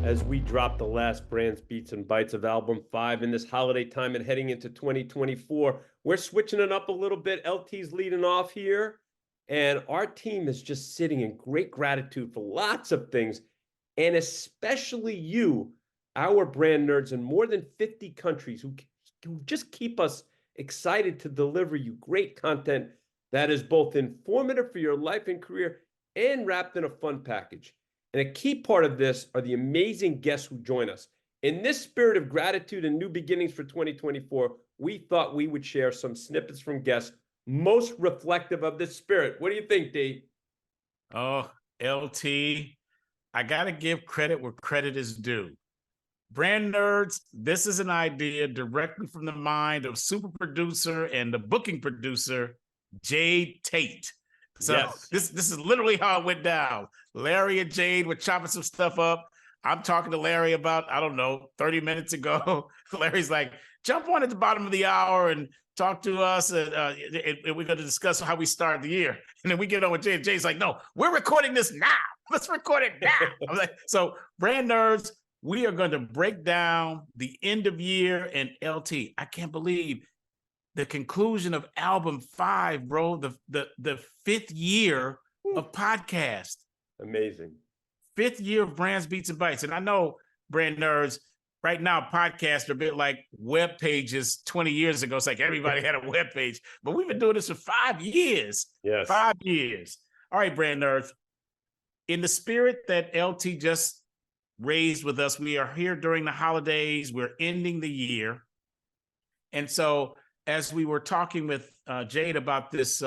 As we drop the last Brands, Beats, and Bytes of album 5 in this holiday time and heading into 2024, we're switching it up a little bit. LT's leading off here, and our team is just sitting in great gratitude for lots of things, and especially you, our brand nerds in more than 50 countries who just keep us excited to deliver you great content that is both informative for your life and career and wrapped in a fun package. And a key part of this are the amazing guests who join us. In this spirit of gratitude and new beginnings for 2024, we thought we would share some snippets from guests most reflective of this spirit. What do you think, D? Oh, LT, I got to give credit where credit is due. Brand nerds, this is an idea directly from the mind of super producer and the booking producer, Jade Tate. So yes. this is literally how it went down. Larry and Jade were chopping some stuff up. I'm talking to Larry about, 30 minutes ago. Larry's like, jump on at the bottom of the hour and talk to us. And we're going to discuss how we start the year. And then we get on with Jade. Jade's like, no, we're recording this now. Let's record it now. I was like, so brand nerds, we are going to break down the end of year and LT. I can't believe the conclusion of album 5, bro, the 5th year of podcast. Amazing. 5th year of Brands, Beats, and Bytes. And I know, brand nerds, right now, podcasts are a bit like web pages 20 years ago. It's like everybody had a web page, but we've been doing this for 5 years. Yes. 5 years. All right, brand nerds. In the spirit that LT just raised with us, we are here during the holidays. We're ending the year. And so as we were talking with Jade about this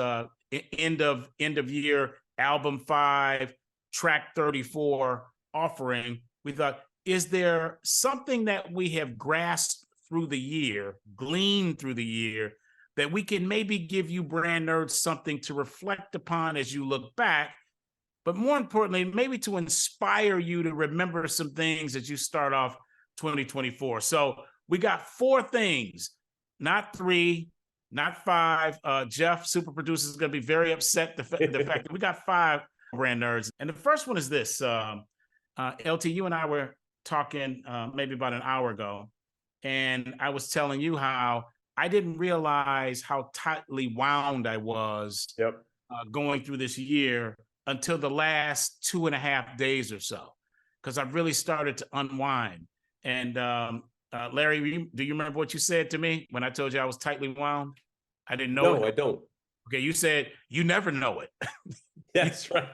end of year album 5, track 34 offering, we thought, is there something that we have grasped through the year, gleaned through the year, that we can maybe give you brand nerds something to reflect upon as you look back, but more importantly, maybe to inspire you to remember some things as you start off 2024. So we got 4 things. Not 3, not 5. Jeff, super producer, is going to be very upset the fact that we got 5 brand nerds. And the first one is this. LT, you and I were talking maybe about an hour ago, and I was telling you how I didn't realize how tightly wound I was going through this year until the last 2.5 days or so, because I really started to unwind. And Larry, do you remember what you said to me when I told you I was tightly wound? I didn't know it. No, I don't. Okay, you said you never know it. That's right.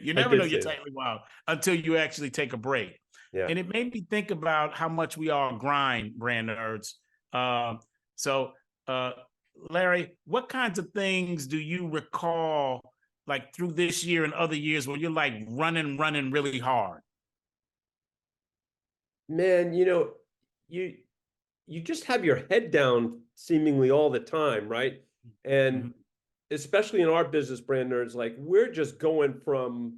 You never know you're tightly wound until you actually take a break. Yeah. And it made me think about how much we all grind, brand nerds. So, Larry, what kinds of things do you recall, like through this year and other years, where you're like running really hard? Man, you just have your head down seemingly all the time, right? And especially in our business, brand nerds, like we're just going from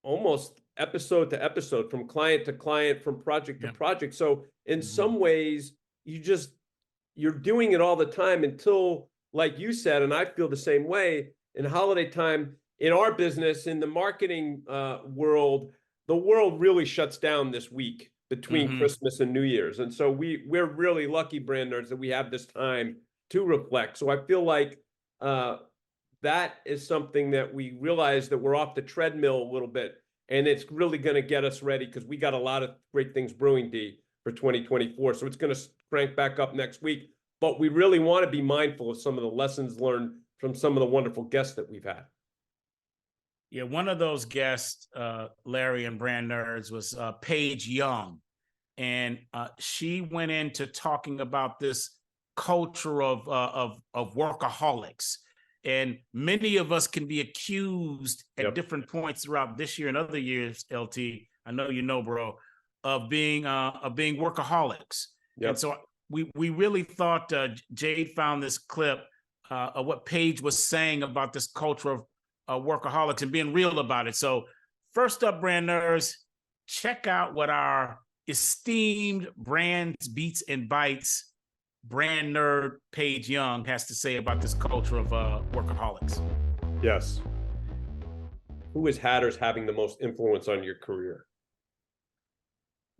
almost episode to episode, from client to client, from project to project. So in some ways, you're doing it all the time until, like you said, and I feel the same way, in holiday time, in our business, in the marketing world, the world really shuts down this week between Christmas and New Year's. And so we're really lucky, brand nerds, that we have this time to reflect. So I feel like that is something that we realize that we're off the treadmill a little bit, and it's really going to get us ready, because we got a lot of great things brewing, D, for 2024. So it's going to crank back up next week. But we really want to be mindful of some of the lessons learned from some of the wonderful guests that we've had. Yeah, one of those guests, Larry and brand nerds, was Paige Young. And she went into talking about this culture of workaholics. And many of us can be accused at different points throughout this year and other years, LT, I know you know, bro, of being workaholics. And so we really thought Jade found this clip of what Paige was saying about this culture of workaholics and being real about it. So first up, brand nerds, check out what our esteemed Brands, Beats, and Bytes brand nerd Paige Young has to say about this culture of workaholics. Yes. Who is Hatters having the most influence on your career?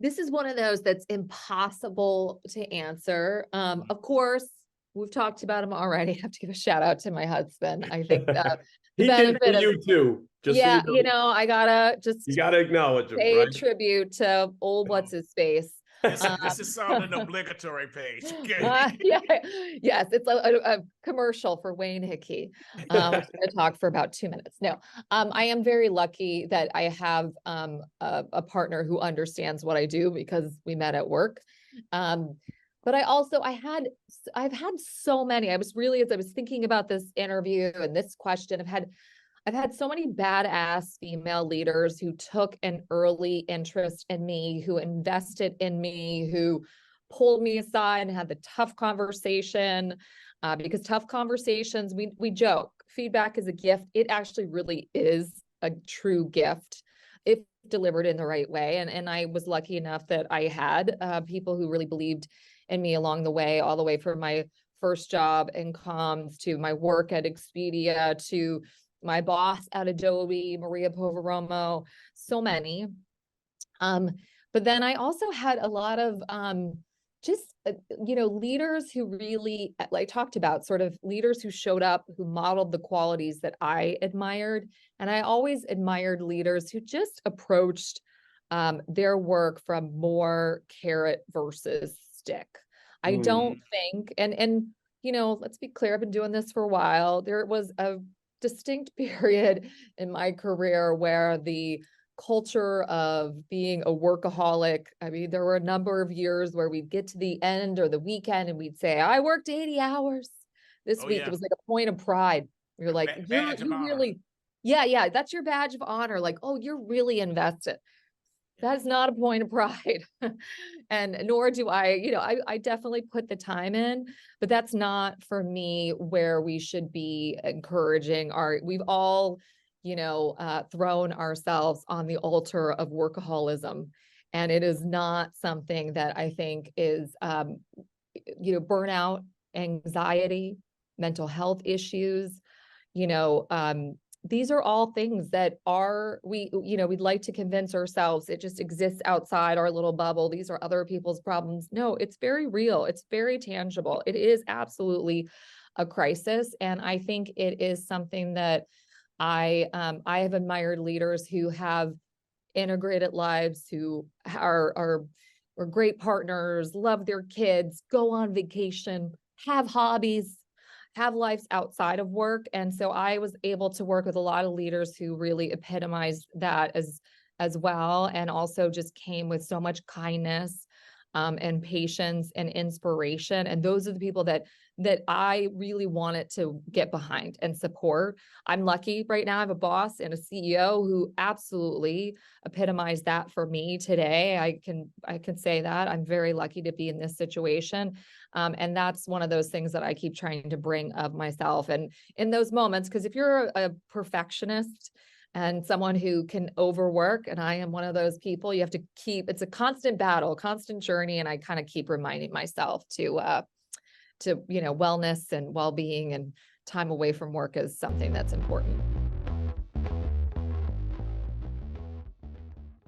This is one of those that's impossible to answer. Of course, we've talked about him already. I have to give a shout out to my husband. I think the He did benefit for of, you too. Just so yeah, you know, I gotta just you gotta acknowledge him, pay right? tribute to old what's his face. This is sounding obligatory, Paige. Yeah, yes, it's a commercial for Wayne Hickey, which I'm going to talk for about 2 minutes. No, I am very lucky that I have a partner who understands what I do because we met at work. But I've had so many. As I was thinking about this interview and this question, I've had so many badass female leaders who took an early interest in me, who invested in me, who pulled me aside and had the tough conversation. Because tough conversations, we joke, feedback is a gift. It actually really is a true gift if delivered in the right way. And I was lucky enough that I had people who really believed in me along the way, all the way from my first job in comms to my work at Expedia to my boss at Adobe, Maria Poveromo, so many. But then I also had a lot of leaders who really, like talked about, sort of leaders who showed up, who modeled the qualities that I admired. And I always admired leaders who just approached their work from more carrot versus stick. I don't think, and let's be clear, I've been doing this for a while. There was a distinct period in my career where the culture of being a workaholic, I mean, there were a number of years where we'd get to the end or the weekend and we'd say, I worked 80 hours this week. Yeah. It was like a point of pride. You're like, badge of honor. really, yeah, that's your badge of honor. Like, oh, you're really invested. That's not a point of pride. And nor do I definitely put the time in, but that's not for me where we should be encouraging we've all, thrown ourselves on the altar of workaholism. And it is not something that I think is, burnout, anxiety, mental health issues, these are all things that we'd like to convince ourselves it just exists outside our little bubble. These are other people's problems. No, it's very real. It's very tangible. It is absolutely a crisis. And I think it is something that I have admired leaders who have integrated lives, who are great partners, love their kids, go on vacation, have hobbies, have lives outside of work. And so I was able to work with a lot of leaders who really epitomized that as well. And also just came with so much kindness and patience and inspiration. And those are the people that I really wanted to get behind and support. I'm lucky right now. I have a boss and a CEO who absolutely epitomized that for me today. I can say that I'm very lucky to be in this situation. And that's one of those things that I keep trying to bring of myself. And in those moments, because if you're a perfectionist and someone who can overwork, and I am one of those people, you have to it's a constant battle, constant journey. And I kind of keep reminding myself to wellness and well-being and time away from work is something that's important.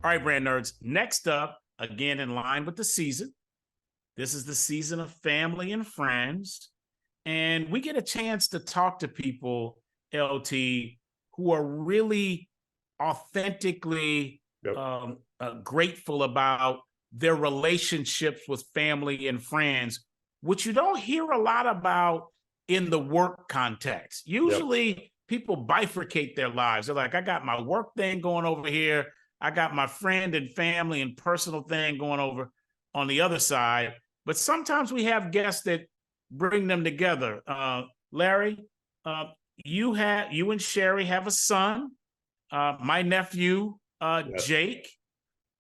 All right, brand nerds. Next up, again, in line with the season, this is the season of family and friends. And we get a chance to talk to people, LT, who are really authentically grateful about their relationships with family and friends, which you don't hear a lot about in the work context. Usually people bifurcate their lives. They're like, I got my work thing going over here. I got my friend and family and personal thing going over on the other side. But sometimes we have guests that bring them together. Larry, you and Sherry have a son. My nephew, Jake.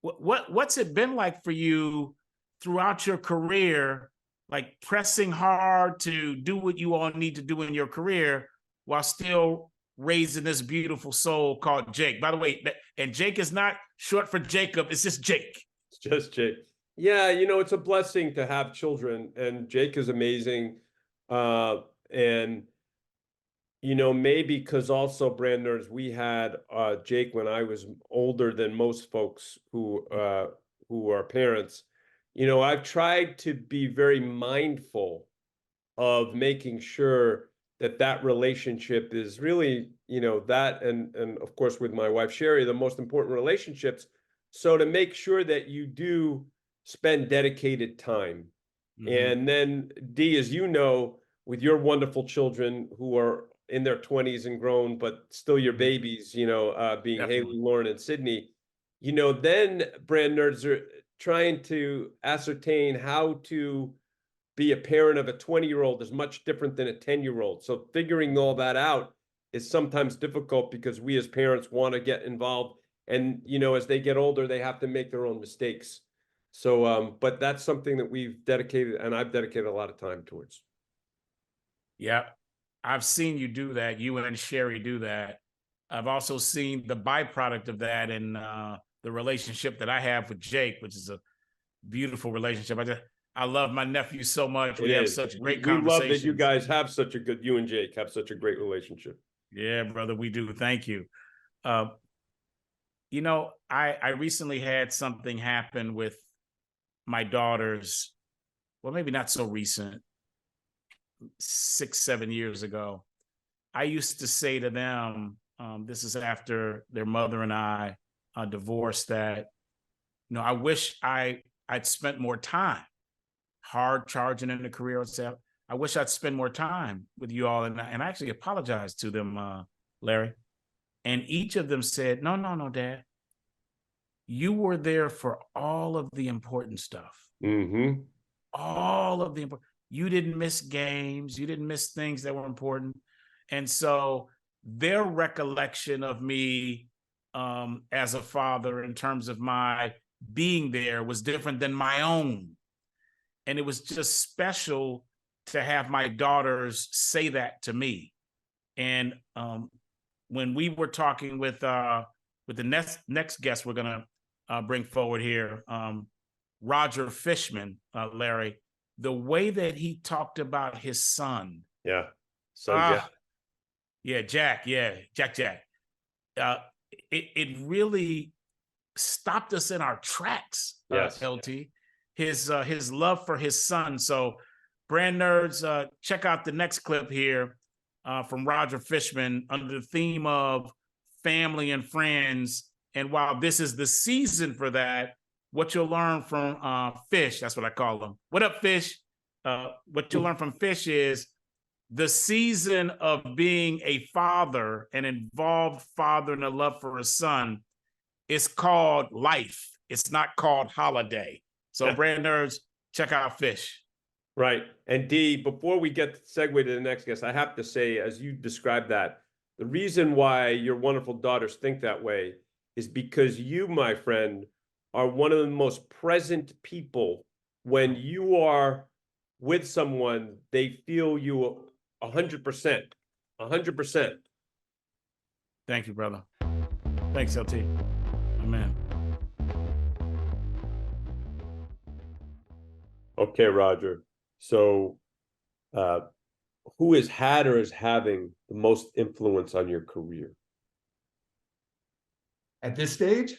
What's it been like for you throughout your career, like pressing hard to do what you all need to do in your career while still raising this beautiful soul called Jake? By the way, and Jake is not short for Jacob. It's just Jake. It's just Jake. Yeah, it's a blessing to have children, and Jake is amazing. And maybe because also, brand nerds, we had Jake when I was older than most folks who who are parents, you know, I've tried to be very mindful of making sure that that relationship is really, you know, that and of course with my wife Sherry, the most important relationships. So to make sure that you do spend dedicated time. And then D, as you know, with your wonderful children who are in their 20s and grown, but still your babies, you know, being Definitely. Haley, Lauren, and Sydney, you know, then brand nerds are trying to ascertain how to be a parent of a 20-year-old is much different than a 10-year-old. So figuring all that out is sometimes difficult because we as parents want to get involved. And, you know, as they get older, they have to make their own mistakes. So, but that's something that we've dedicated and I've dedicated a lot of time towards. Yeah. I've seen you do that. You and Sherry do that. I've also seen the byproduct of that in the relationship that I have with Jake, which is a beautiful relationship. I love my nephew so much. We have such great We love conversations. that you guys have such a good, you and Jake have such a great relationship. Yeah, brother, we do. Thank you. You know, I recently had something happen with my daughters. Well, maybe not so recent, 6, 7 years ago. I used to say to them, this is after their mother and I divorced, that, you know, I wish I'd spent more time hard charging in the career itself. I wish I'd spend more time with you all. And I actually apologized to them, Larry. And each of them said, no, Dad. You were there for all of the important stuff. All of the important. You didn't miss games. You didn't miss things that were important. And so their recollection of me as a father in terms of my being there was different than my own. And it was just special to have my daughters say that to me. And when we were talking with the next guest we're going to bring forward here, Roger Fishman, Larry, the way that he talked about his son. Yeah. Jack. Yeah, Jack. Yeah, Jack. It really stopped us in our tracks, Yes. LT. His love for his son. So, brand nerds, check out the next clip here from Roger Fishman under the theme of family and friends. And while this is the season for that, what you'll learn from Fish, that's what I call him. What up, Fish? What you'll learn from Fish is the season of being a father, an involved father and a love for his son, is called life. It's not called holiday. So brand nerds, check out Fish. Right. And D, before we get segue to the next guest, I have to say, as you described that, the reason why your wonderful daughters think that way is because you, my friend, are one of the most present people. When you are with someone, they feel you 100%. 100%. Thank you, brother. Thanks, LT. Amen. Okay, Roger. So, who has had or is having the most influence on your career? At this stage?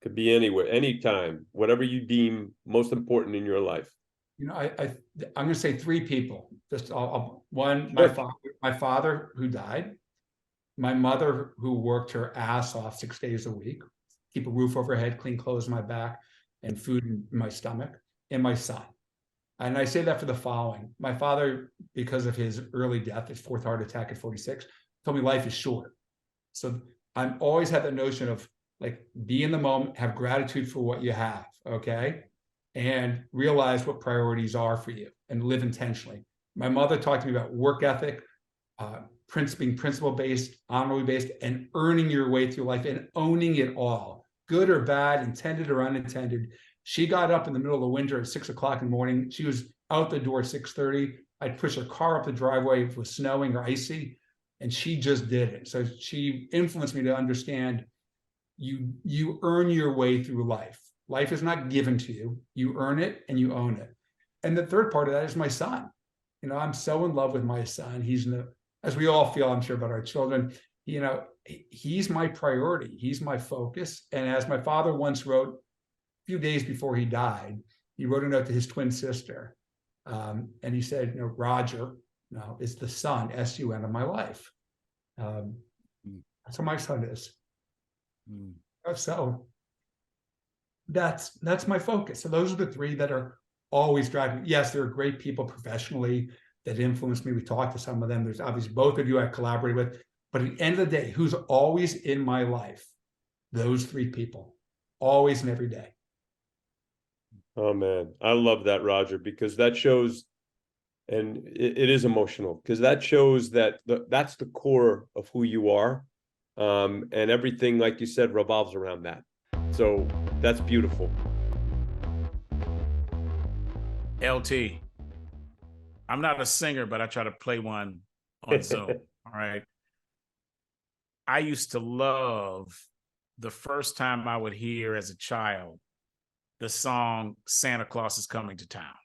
Could be anywhere, anytime, whatever you deem most important in your life. You know, I'm going to say 3 people. Just one, Sure. my father who died, my mother who worked her ass off 6 days a week, keep a roof over her head, clean clothes on my back, and food in my stomach, and my son. And I say that for the following. My father, because of his early death, his 4th heart attack at 46, told me life is short. So I'm always had the notion of, like, be in the moment, have gratitude for what you have, okay? And realize what priorities are for you and live intentionally. My mother talked to me about work ethic, being principle-based, honorably-based, and earning your way through life and owning it all, good or bad, intended or unintended. She got up in the middle of the winter at 6 o'clock in the morning. She was out the door at 6:30. I'd push her car up the driveway if it was snowing or icy, and she just did it. So she influenced me to understand you earn your way through life. Life is not given to you. You earn it and you own it. And the third part of that is my son. You know, I'm so in love with my son. He's as we all feel, I'm sure, about our children. You know, he's my priority. He's my focus. And as my father once wrote, few days before he died, he wrote a note to his twin sister. And he said, Roger, is the son, S-U-N, of my life. That's what my son is. So that's my focus. So those are the three that are always driving. Yes, there are great people professionally that influence me. We talked to some of them. There's obviously both of you I collaborate with. But at the end of the day, who's always in my life? Those three people, always and every day. Oh man, I love that, Roger, because that shows, and it is emotional, because that shows that that's the core of who you are. And everything, like you said, revolves around that. So that's beautiful. LT, I'm not a singer, but I try to play one on Zoom. All right. I used to love the first time I would hear as a child the song Santa Claus is Coming to Town.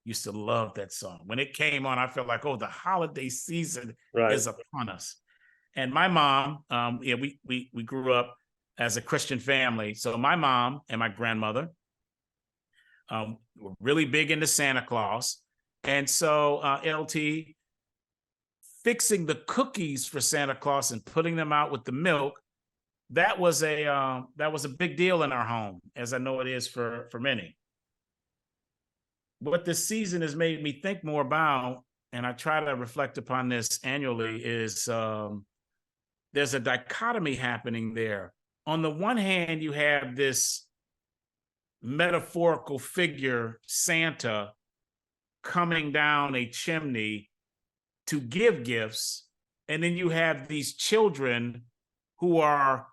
Used to love that song. When it came on, I felt like, oh, the holiday season is upon us. And my mom, we grew up as a Christian family. So my mom and my grandmother were really big into Santa Claus. And so LT, fixing the cookies for Santa Claus and putting them out with the milk, that was a big deal in our home, as I know it is for many. What this season has made me think more about, and I try to reflect upon this annually, is there's a dichotomy happening there. On the one hand, you have this metaphorical figure, Santa, coming down a chimney to give gifts. And then you have these children who are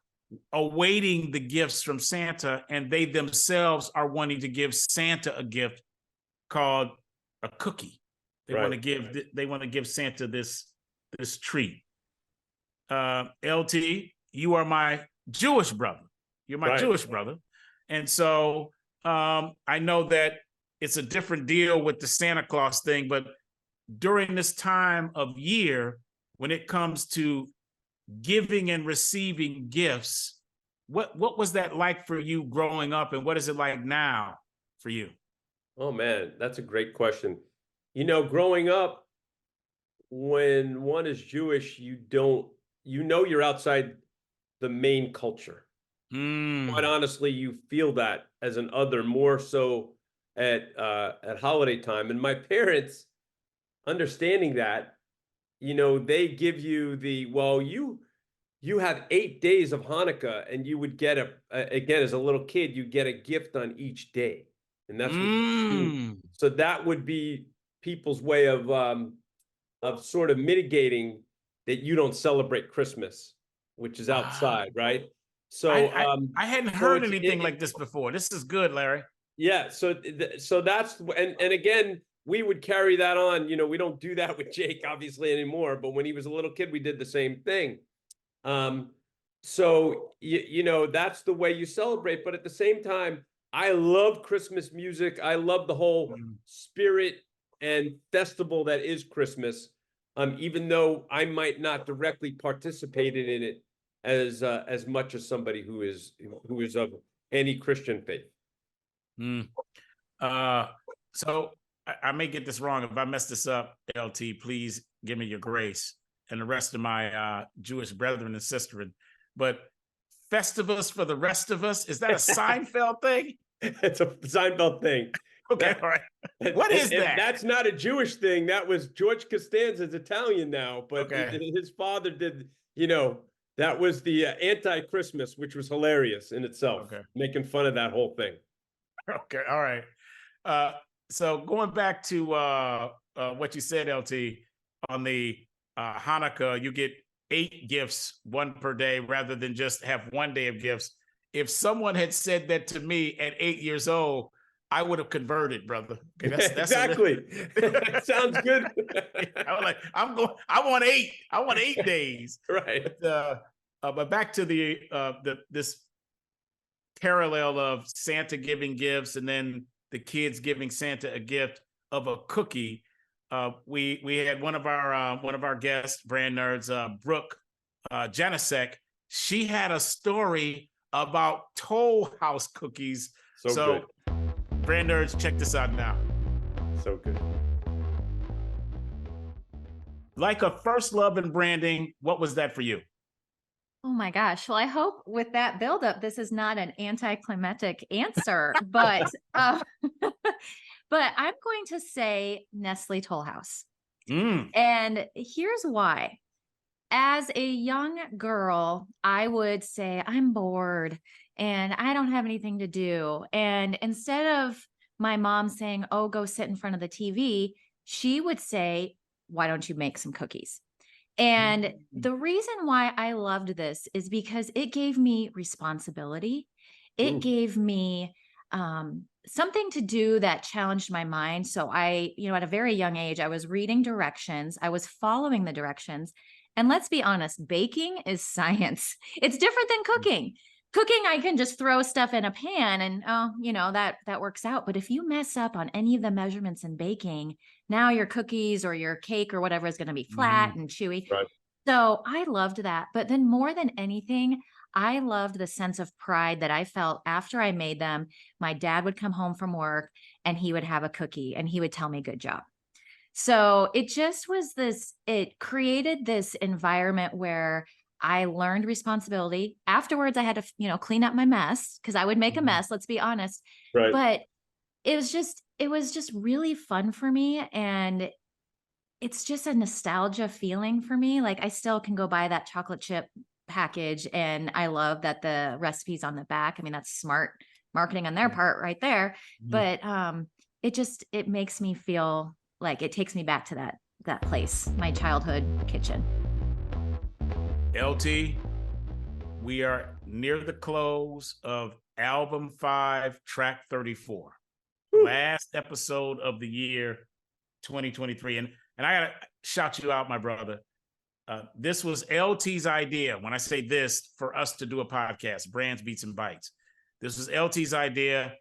awaiting the gifts from Santa, and they themselves are wanting to give Santa a gift called a cookie. They want to give Santa this treat. LT, you are my Jewish brother. You're my Jewish brother. And so I know that it's a different deal with the Santa Claus thing, but during this time of year, when it comes to giving and receiving gifts, what was that like for you growing up, and what is it like now for you? Oh man, that's a great question. Growing up, when one is Jewish, you're outside the main culture. Quite honestly, you feel that as an other more so at holiday time. And my parents, understanding that, they give you you have 8 days of Hanukkah, and you would get again, as a little kid, you get a gift on each day. And that's what you do. So that would be people's way of sort of mitigating that you don't celebrate Christmas, which is outside, right? So I hadn't heard anything like this before. This is good, Larry. Yeah. So that's, and again, we would carry that on. We don't do that with Jake obviously anymore, but when he was a little kid, we did the same thing. So that's the way you celebrate. But at the same time, I love Christmas music. I love the whole spirit and festival that is Christmas. Even though I might not directly participate in it as much as somebody who is of any Christian faith. So I may get this wrong. If I mess this up, LT, please give me your grace, and the rest of my Jewish brethren and sisters. But Festivus for the rest of us, is that a Seinfeld thing? It's a Seinfeld thing. Okay, all right. What is that? That's not a Jewish thing. That was George Costanza's Italian now, but his father did, that was the anti-Christmas, which was hilarious in itself, making fun of that whole thing. Okay, all right. So going back to what you said, LT, on the Hanukkah, you get 8 gifts, 1 per day, rather than just have 1 day of gifts. If someone had said that to me at 8 years old, I would have converted, brother. Okay, that's exactly. Sounds good. I was like, I want 8. I want 8 days. Right. But back to this parallel of Santa giving gifts and then the kids giving Santa a gift of a cookie. We had one of our guests, brand nerds, Brooke Janousek. She had a story about Toll House cookies. So good. Brand nerds, check this out now. So good. Like a first love in branding, what was that for you? Oh my gosh. Well, I hope with that buildup, this is not an anticlimactic answer, but but I'm going to say Nestle Toll House. And here's why. As a young girl, I would say I'm bored and I don't have anything to do. And instead of my mom saying, oh, go sit in front of the TV, she would say, why don't you make some cookies? And the reason why I loved this is because it gave me responsibility. It gave me something to do that challenged my mind. So I, at a very young age, I was reading directions. I was following the directions. And let's be honest, baking is science. It's different than cooking. Cooking, I can just throw stuff in a pan and, that works out. But if you mess up on any of the measurements in baking, now your cookies or your cake or whatever is going to be flat and chewy. Right. So I loved that. But then more than anything, I loved the sense of pride that I felt after I made them. My dad would come home from work and he would have a cookie and he would tell me, good job. So it just was it created this environment where I learned responsibility. Afterwards, I had to, clean up my mess because I would make a mess, let's be honest. Right. But it was just really fun for me. And it's just a nostalgia feeling for me. Like I still can go buy that chocolate chip package. And I love that the recipe's on the back. I mean, that's smart marketing on their part right there. But it makes me feel like it takes me back to that place, my childhood kitchen. LT, we are near the close of album 5, track 34. Last episode of the year 2023. And I gotta shout you out, my brother. This was LT's idea. When I say this, for us to do a podcast, Brands, Beats, and Bytes. This was LT's idea.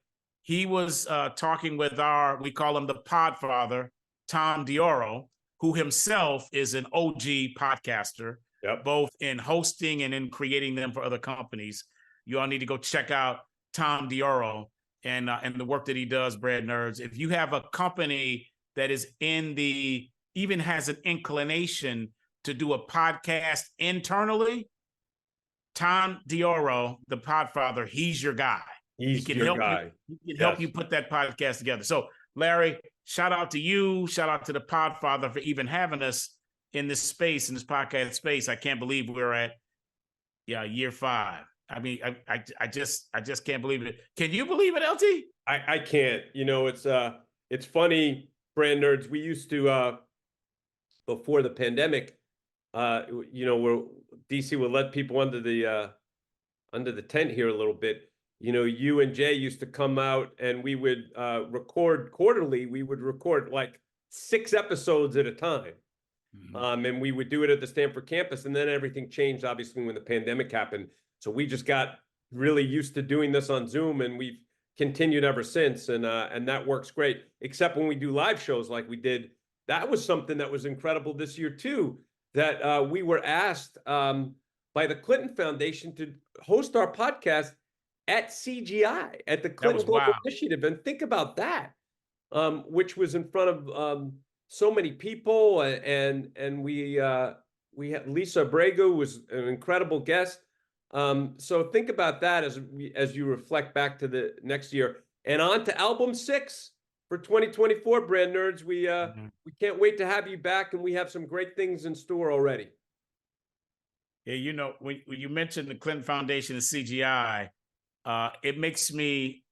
He was talking with we call him the Podfather, Tom Dioro, who himself is an OG podcaster, both in hosting and in creating them for other companies. You all need to go check out Tom Dioro and the work that he does, Brand Nerds. If you have a company that is even has an inclination to do a podcast internally, Tom Dioro, the Podfather, he's your guy. He can help you put that podcast together. So, Larry, shout out to you. Shout out to the Podfather for even having us in this space, in this podcast space. I can't believe we're at year 5. I mean, I just can't believe it. Can you believe it, LT? I can't. It's funny, Brand Nerds. We used to before the pandemic, where DC would let people under the tent here a little bit. You and Jay used to come out and we would record quarterly. We would record like 6 episodes at a time. And we would do it at the Stanford campus. And then everything changed, obviously, when the pandemic happened. So we just got really used to doing this on Zoom, and we've continued ever since. And that works great, except when we do live shows like we did. That was something that was incredible this year, too, that we were asked by the Clinton Foundation to host our podcast at CGI, at the Clinton Global Initiative. And think about that, which was in front of so many people. And we had Lisa Abrego was an incredible guest. So think about that as you reflect back to the next year. And on to album 6 for 2024, Brand Nerds. We can't wait to have you back, and we have some great things in store already. Yeah, when you mentioned the Clinton Foundation and CGI, it makes me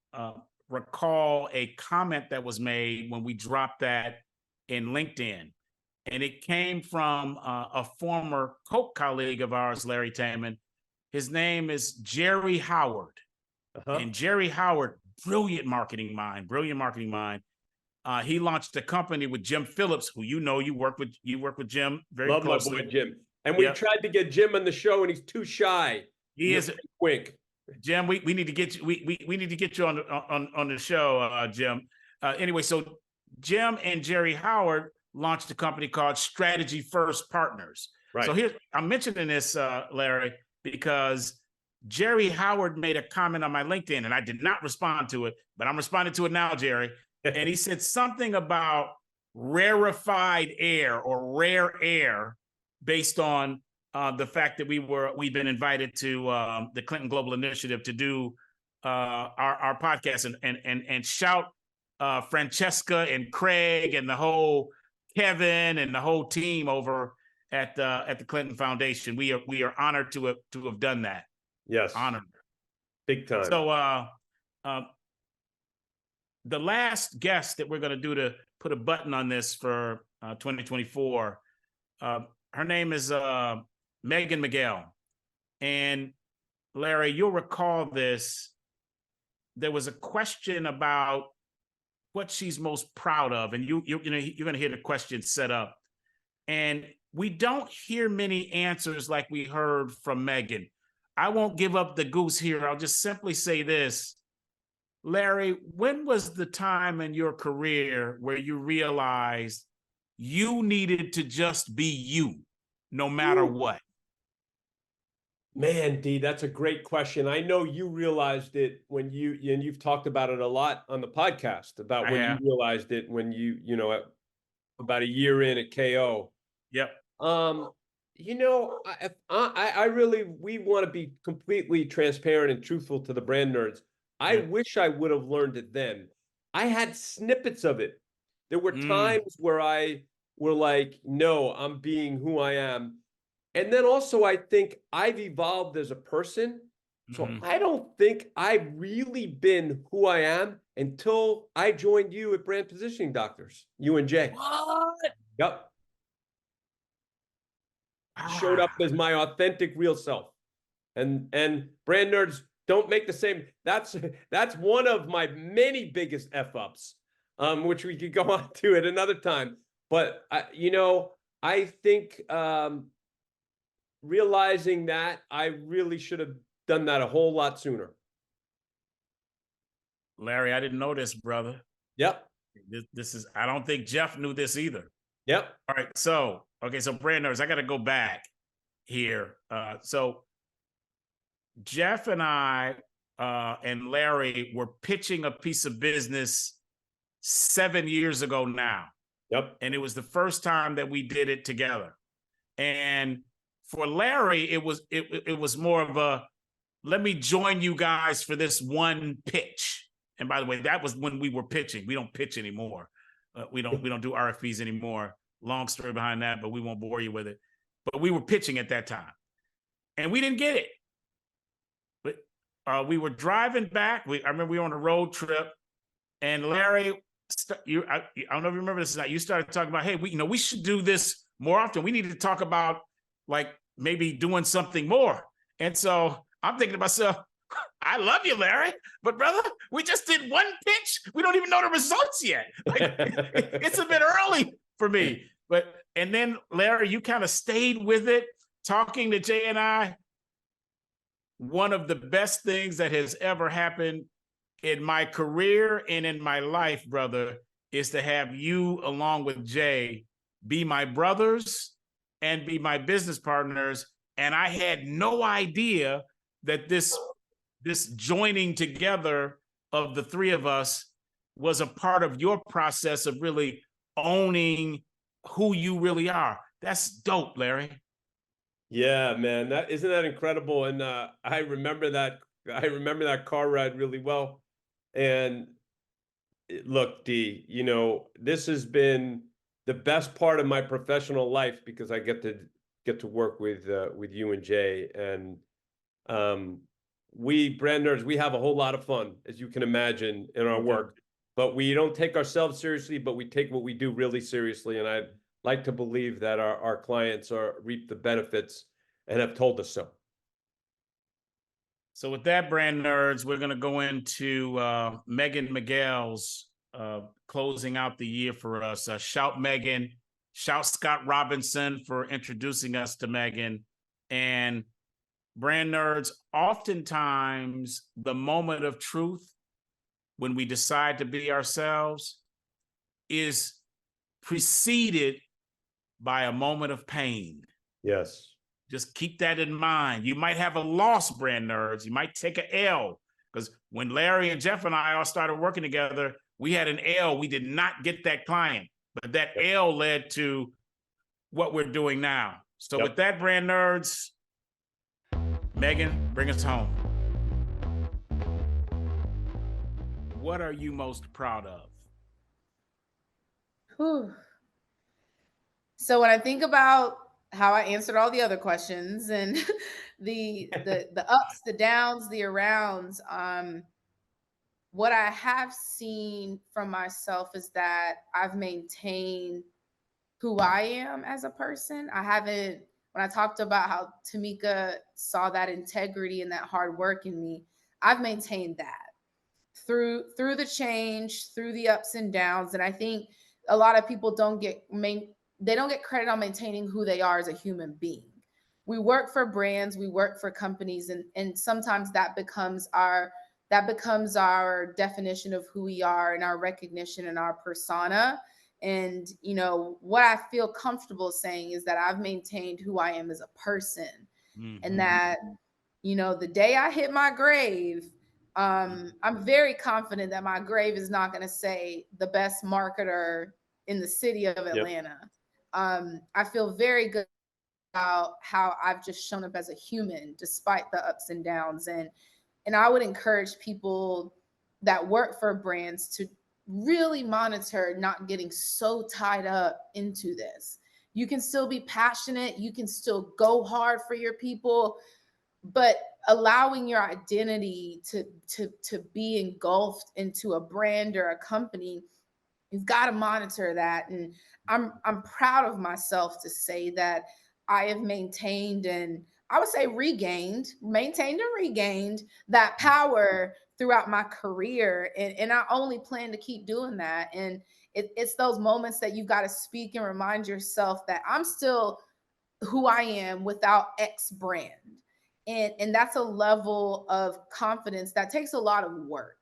recall a comment that was made when we dropped that in LinkedIn. And it came from a former Coke colleague of ours, Larry Taman. His name is Jerry Howard. And Jerry Howard, brilliant marketing mind. He launched a company with Jim Phillips, who you work with Jim very closely. Love my boy Jim. And we tried to get Jim on the show, and he's too shy. He is. Wink. Jim, we need to get you. We need to get you on the show, Jim. Anyway, so Jim and Jerry Howard launched a company called Strategy First Partners. Right. So here I'm mentioning this, Larry, because Jerry Howard made a comment on my LinkedIn, and I did not respond to it, but I'm responding to it now, Jerry. And he said something about rarefied air or rare air based on the fact that we've been invited to the Clinton Global Initiative to do our podcast and shout Francesca and Craig and the whole Kevin and the whole team over at the Clinton Foundation. We are honored to have done that. Yes. Honored. Big time. So the last guest that we're going to do to put a button on this for 2024, her name is Meagan Moguel. And Larry, you'll recall this. There was a question about what she's most proud of, and you're going to hear the question set up. And we don't hear many answers like we heard from Meagan. I won't give up the goose here. I'll just simply say this. Larry, when was the time in your career where you realized you needed to just be you, no matter what? Man, D, that's a great question. I know you realized it when and you've talked about it a lot on the podcast about when you realized it when about a year in at KO. Yep. I really, we want to be completely transparent and truthful to the brand nerds. I wish I would have learned it then. I had snippets of it. There were times where I were like, no, I'm being who I am. And then also I think I've evolved as a person. So I don't think I've really been who I am until I joined you at Brand Positioning Doctors, you and Jay. What? Yep. Showed up as my authentic real self. And brand nerds don't make the same. That's one of my many biggest F-ups, which we could go on to at another time. But I think realizing that I really should have done that a whole lot sooner. Larry, I didn't know this, brother. Yep. This is, I don't think Jeff knew this either. Yep. All right. So brand nerds, I got to go back here. So Jeff and I and Larry were pitching a piece of business 7 years ago now. Yep. And it was the first time that we did it together. And for Larry, it was more of a, let me join you guys for this one pitch. And by the way, that was when we were pitching. We don't pitch anymore. We don't do RFPs anymore. Long story behind that, but we won't bore you with it. But we were pitching at that time, and we didn't get it. But we were driving back. I remember we were on a road trip, and Larry, I don't know if you remember this or not. You started talking about, hey, we should do this more often. We need to talk about like maybe doing something more. And so I'm thinking to myself, I love you, Larry, but brother, we just did one pitch. We don't even know the results yet. Like, it's a bit early for me. And then Larry, you kind of stayed with it, talking to Jay and I. One of the best things that has ever happened in my career and in my life, brother, is to have you along with Jay be my brothers and be my business partners. And I had no idea that this joining together of the three of us was a part of your process of really owning who you really are. That's dope, Larry. Yeah, man, isn't that incredible? And I remember that car ride really well. And look, D, this has been the best part of my professional life because I get to work with you and Jay. And we brand nerds, we have a whole lot of fun, as you can imagine, in our work. But we don't take ourselves seriously, but we take what we do really seriously. And I'd like to believe that our clients reap the benefits and have told us so. So with that, brand nerds, we're going to go into Meagan Moguel's closing out the year for us. Shout Meagan, shout Scott Robinson for introducing us to Meagan. And brand nerds, oftentimes the moment of truth when we decide to be ourselves is preceded by a moment of pain. Yes. Just keep that in mind. You might have a loss, brand nerds. You might take an L, because when Larry and Jeff and I all started working together, we had an L. We did not get that client, but that L led to what we're doing now. So with that, brand nerds, Meagan, bring us home. What are you most proud of? Whew. So when I think about how I answered all the other questions and the ups, the downs, the arounds, what I have seen from myself is that I've maintained who I am as a person. I haven't, when I talked about how Tamika saw that integrity and that hard work in me, I've maintained that through the change, through the ups and downs. And I think a lot of people don't get credit on maintaining who they are as a human being. We work for brands, we work for companies, and sometimes that becomes our definition of who we are and our recognition and our persona. And, you know, what I feel comfortable saying is that I've maintained who I am as a person. Mm-hmm. And that, you know, the day I hit my grave, I'm very confident that my grave is not going to say the best marketer in the city of Atlanta. Yep. I feel very good about how I've just shown up as a human despite the ups and downs. And I would encourage people that work for brands to really monitor not getting so tied up into this. You can still be passionate, you can still go hard for your people, but allowing your identity to be engulfed into a brand or a company, you've got to monitor that. And I'm proud of myself to say that I have maintained, and I would say maintained and regained that power throughout my career. And I only plan to keep doing that. And it's those moments that you've got to speak and remind yourself that I'm still who I am without X brand. And that's a level of confidence that takes a lot of work.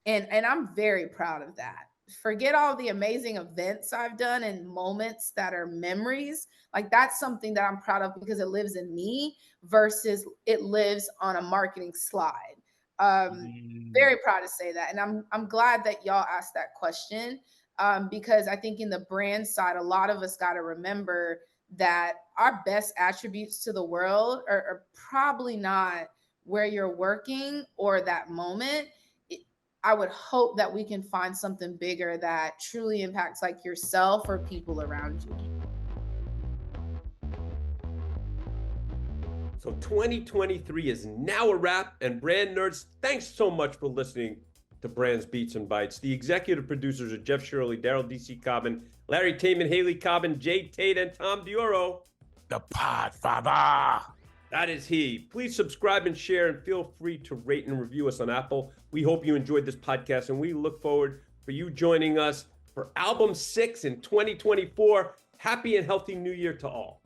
And I'm very proud of that. Forget all the amazing events I've done and moments that are memories. Like, that's something that I'm proud of because it lives in me versus it lives on a marketing slide. Very proud to say that. And I'm glad that y'all asked that question, because I think in the brand side, a lot of us got to remember that our best attributes to the world are probably not where you're working or that moment. I would hope that we can find something bigger that truly impacts like yourself or people around you. So 2023 is now a wrap, and brand nerds, thanks so much for listening to Brands, Beats, and Bytes. The executive producers are Jeff Shirley, Daryl DC Cobbin, Larry Taman, Haley Cobbin, Jay Tate, and Tom Dioro. The Podfather. That is he. Please subscribe and share, and feel free to rate and review us on Apple. We hope you enjoyed this podcast, and we look forward for you joining us for album 6 in 2024. Happy and healthy New Year to all.